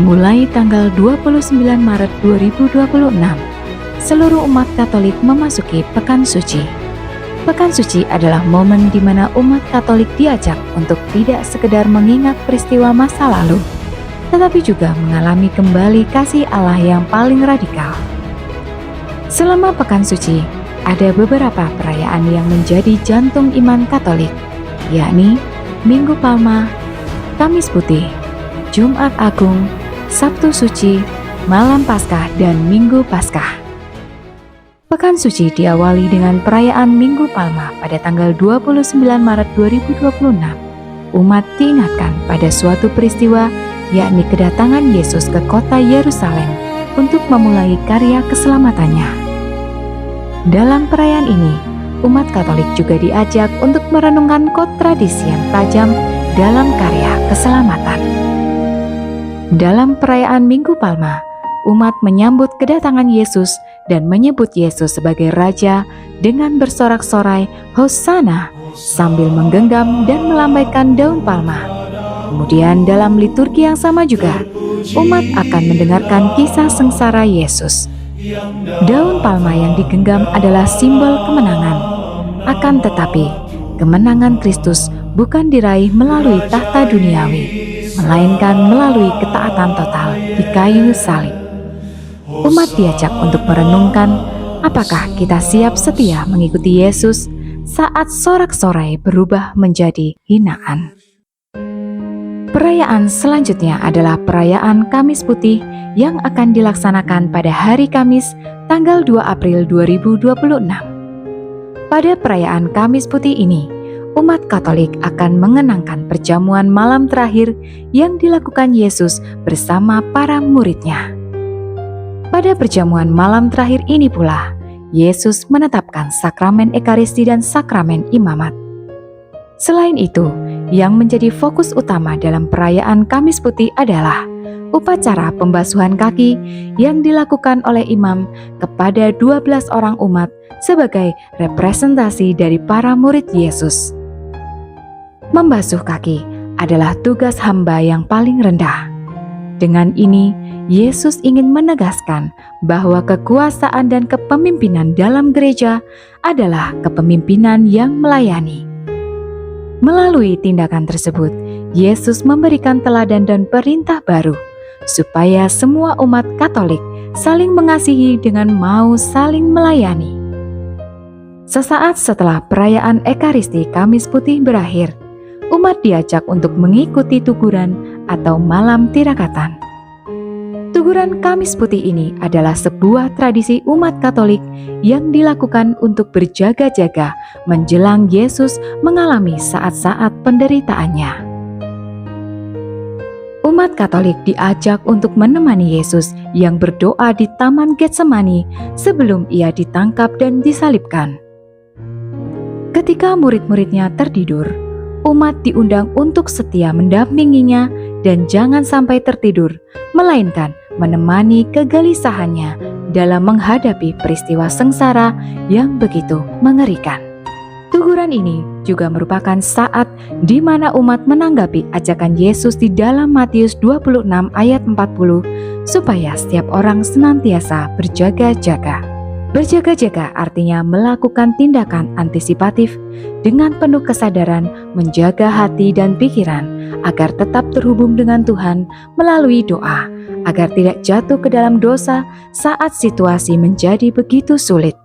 Mulai tanggal 29 Maret 2026, seluruh umat Katolik memasuki Pekan Suci. Pekan Suci adalah momen di mana umat Katolik diajak untuk tidak sekedar mengingat peristiwa masa lalu, tetapi juga mengalami kembali kasih Allah yang paling radikal. Selama Pekan Suci, ada beberapa perayaan yang menjadi jantung iman Katolik, yakni Minggu Palma, Kamis Putih, Jumat Agung, Sabtu Suci, Malam Paskah, dan Minggu Paskah. Pekan Suci diawali dengan perayaan Minggu Palma pada tanggal 29 Maret 2026. Umat diingatkan pada suatu peristiwa, yakni kedatangan Yesus ke kota Yerusalem untuk memulai karya keselamatannya. Dalam perayaan ini, umat Katolik juga diajak untuk merenungkan kontradiksi yang tajam dalam karya keselamatan. Dalam perayaan Minggu Palma, umat menyambut kedatangan Yesus dan menyebut Yesus sebagai Raja dengan bersorak-sorai Hosana sambil menggenggam dan melambaikan daun palma. Kemudian dalam liturgi yang sama juga, umat akan mendengarkan kisah sengsara Yesus. Daun palma yang digenggam adalah simbol kemenangan. Akan tetapi, kemenangan Kristus bukan diraih melalui tahta duniawi, melainkan melalui ketaatan total di kayu salib. Umat diajak untuk merenungkan apakah kita siap setia mengikuti Yesus saat sorak-sorai berubah menjadi hinaan. Perayaan selanjutnya adalah perayaan Kamis Putih yang akan dilaksanakan pada hari Kamis tanggal 2 April 2026. Pada perayaan Kamis Putih ini, umat Katolik akan mengenangkan perjamuan malam terakhir yang dilakukan Yesus bersama para muridnya. Pada perjamuan malam terakhir ini pula, Yesus menetapkan sakramen Ekaristi dan sakramen imamat. Selain itu, yang menjadi fokus utama dalam perayaan Kamis Putih adalah upacara pembasuhan kaki yang dilakukan oleh imam kepada 12 orang umat sebagai representasi dari para murid Yesus. Membasuh kaki adalah tugas hamba yang paling rendah. Dengan ini, Yesus ingin menegaskan bahwa kekuasaan dan kepemimpinan dalam gereja adalah kepemimpinan yang melayani. Melalui tindakan tersebut, Yesus memberikan teladan dan perintah baru, supaya semua umat Katolik saling mengasihi dengan mau saling melayani. Sesaat setelah perayaan Ekaristi Kamis Putih berakhir, umat diajak untuk mengikuti tuguran atau malam tirakatan. Tuguran Kamis Putih ini adalah sebuah tradisi umat Katolik yang dilakukan untuk berjaga-jaga menjelang Yesus mengalami saat-saat penderitaannya. Umat Katolik diajak untuk menemani Yesus yang berdoa di Taman Getsemani sebelum ia ditangkap dan disalibkan. Ketika murid-muridnya tertidur, umat diundang untuk setia mendampinginya dan jangan sampai tertidur, melainkan menemani kegelisahannya dalam menghadapi peristiwa sengsara yang begitu mengerikan. Tuguran ini juga merupakan saat di mana umat menanggapi ajakan Yesus di dalam Matius 26 ayat 40, supaya setiap orang senantiasa berjaga-jaga. Berjaga-jaga artinya melakukan tindakan antisipatif dengan penuh kesadaran menjaga hati dan pikiran agar tetap terhubung dengan Tuhan melalui doa, agar tidak jatuh ke dalam dosa saat situasi menjadi begitu sulit.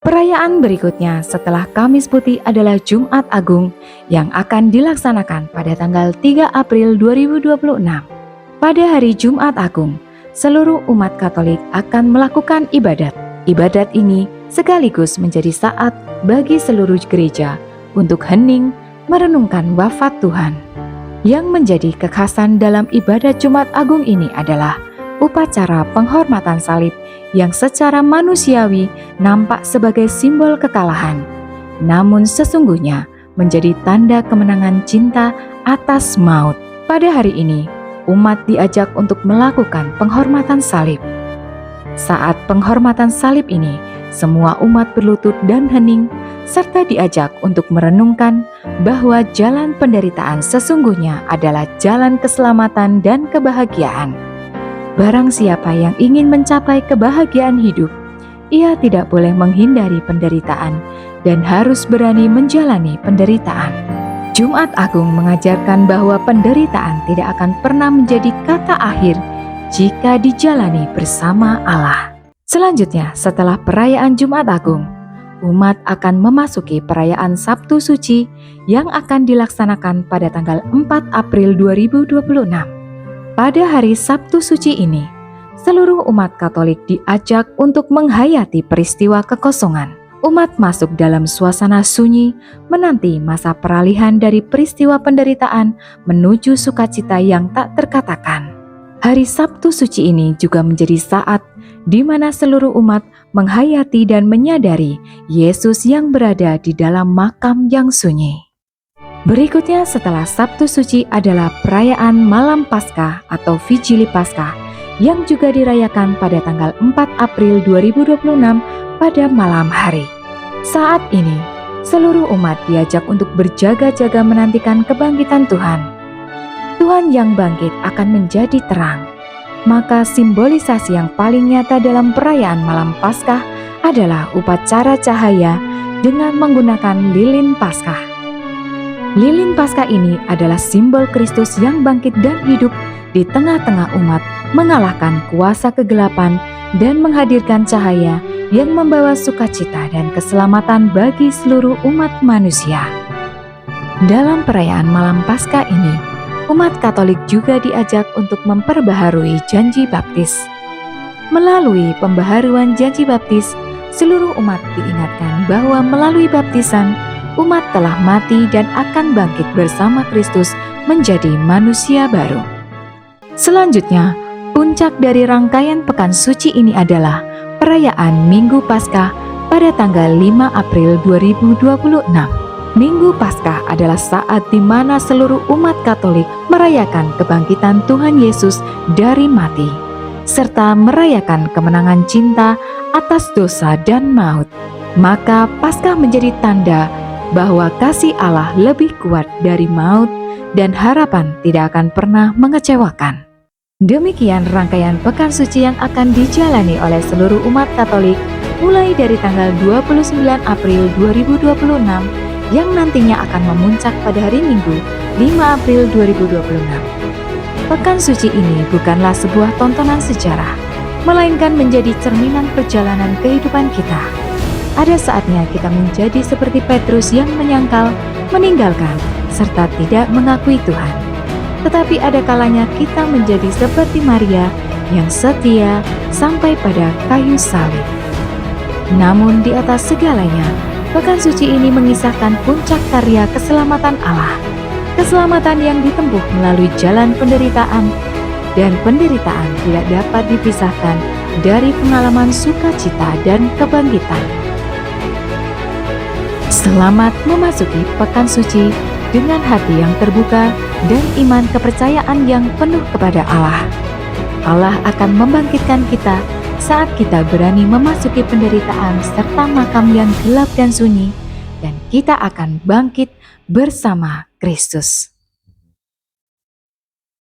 Perayaan berikutnya setelah Kamis Putih adalah Jumat Agung yang akan dilaksanakan pada tanggal 3 April 2026. Pada hari Jumat Agung, seluruh umat Katolik akan melakukan ibadat. Ibadat ini sekaligus menjadi saat bagi seluruh gereja untuk hening merenungkan wafat Tuhan. Yang menjadi kekhasan dalam ibadat Jumat Agung ini adalah upacara penghormatan salib yang secara manusiawi nampak sebagai simbol kekalahan, namun sesungguhnya menjadi tanda kemenangan cinta atas maut. Pada hari ini, umat diajak untuk melakukan penghormatan salib. Saat penghormatan salib ini, semua umat berlutut dan hening, serta diajak untuk merenungkan bahwa jalan penderitaan sesungguhnya adalah jalan keselamatan dan kebahagiaan. Barang siapa yang ingin mencapai kebahagiaan hidup, ia tidak boleh menghindari penderitaan dan harus berani menjalani penderitaan. Jumat Agung mengajarkan bahwa penderitaan tidak akan pernah menjadi kata akhir jika dijalani bersama Allah. Selanjutnya, setelah perayaan Jumat Agung, umat akan memasuki perayaan Sabtu Suci yang akan dilaksanakan pada tanggal 4 April 2026. Pada hari Sabtu Suci ini, seluruh umat Katolik diajak untuk menghayati peristiwa kekosongan. Umat masuk dalam suasana sunyi, menanti masa peralihan dari peristiwa penderitaan menuju sukacita yang tak terkatakan. Hari Sabtu Suci ini juga menjadi saat di mana seluruh umat menghayati dan menyadari Yesus yang berada di dalam makam yang sunyi. Berikutnya setelah Sabtu Suci adalah perayaan Malam Paskah atau Vigili Paskah yang juga dirayakan pada tanggal 4 April 2026 pada malam hari. Saat ini, seluruh umat diajak untuk berjaga-jaga menantikan kebangkitan Tuhan. Tuhan yang bangkit akan menjadi terang. Maka simbolisasi yang paling nyata dalam perayaan Malam Paskah adalah upacara cahaya dengan menggunakan lilin Paskah. Lilin Paskah ini adalah simbol Kristus yang bangkit dan hidup di tengah-tengah umat, mengalahkan kuasa kegelapan dan menghadirkan cahaya yang membawa sukacita dan keselamatan bagi seluruh umat manusia. Dalam perayaan Malam Paskah ini, umat Katolik juga diajak untuk memperbaharui janji baptis. Melalui pembaharuan janji baptis, seluruh umat diingatkan bahwa melalui baptisan, umat telah mati dan akan bangkit bersama Kristus menjadi manusia baru. Selanjutnya, puncak dari rangkaian Pekan Suci ini adalah perayaan Minggu Paskah pada tanggal 5 April 2026. Minggu Paskah adalah saat di mana seluruh umat Katolik merayakan kebangkitan Tuhan Yesus dari mati, serta merayakan kemenangan cinta atas dosa dan maut. Maka Paskah menjadi tanda bahwa kasih Allah lebih kuat dari maut dan harapan tidak akan pernah mengecewakan. Demikian rangkaian Pekan Suci yang akan dijalani oleh seluruh umat Katolik mulai dari tanggal 29 April 2026 yang nantinya akan memuncak pada hari Minggu 5 April 2026. Pekan Suci ini bukanlah sebuah tontonan sejarah, melainkan menjadi cerminan perjalanan kehidupan kita. Ada saatnya kita menjadi seperti Petrus yang menyangkal, meninggalkan, serta tidak mengakui Tuhan. Tetapi ada kalanya kita menjadi seperti Maria yang setia sampai pada kayu salib. Namun di atas segalanya, Pekan Suci ini mengisahkan puncak karya keselamatan Allah. Keselamatan yang ditempuh melalui jalan penderitaan, dan penderitaan tidak dapat dipisahkan dari pengalaman sukacita dan kebangkitan. Selamat memasuki Pekan Suci dengan hati yang terbuka dan iman kepercayaan yang penuh kepada Allah. Allah akan membangkitkan kita saat kita berani memasuki penderitaan serta makam yang gelap dan sunyi, dan kita akan bangkit bersama Kristus.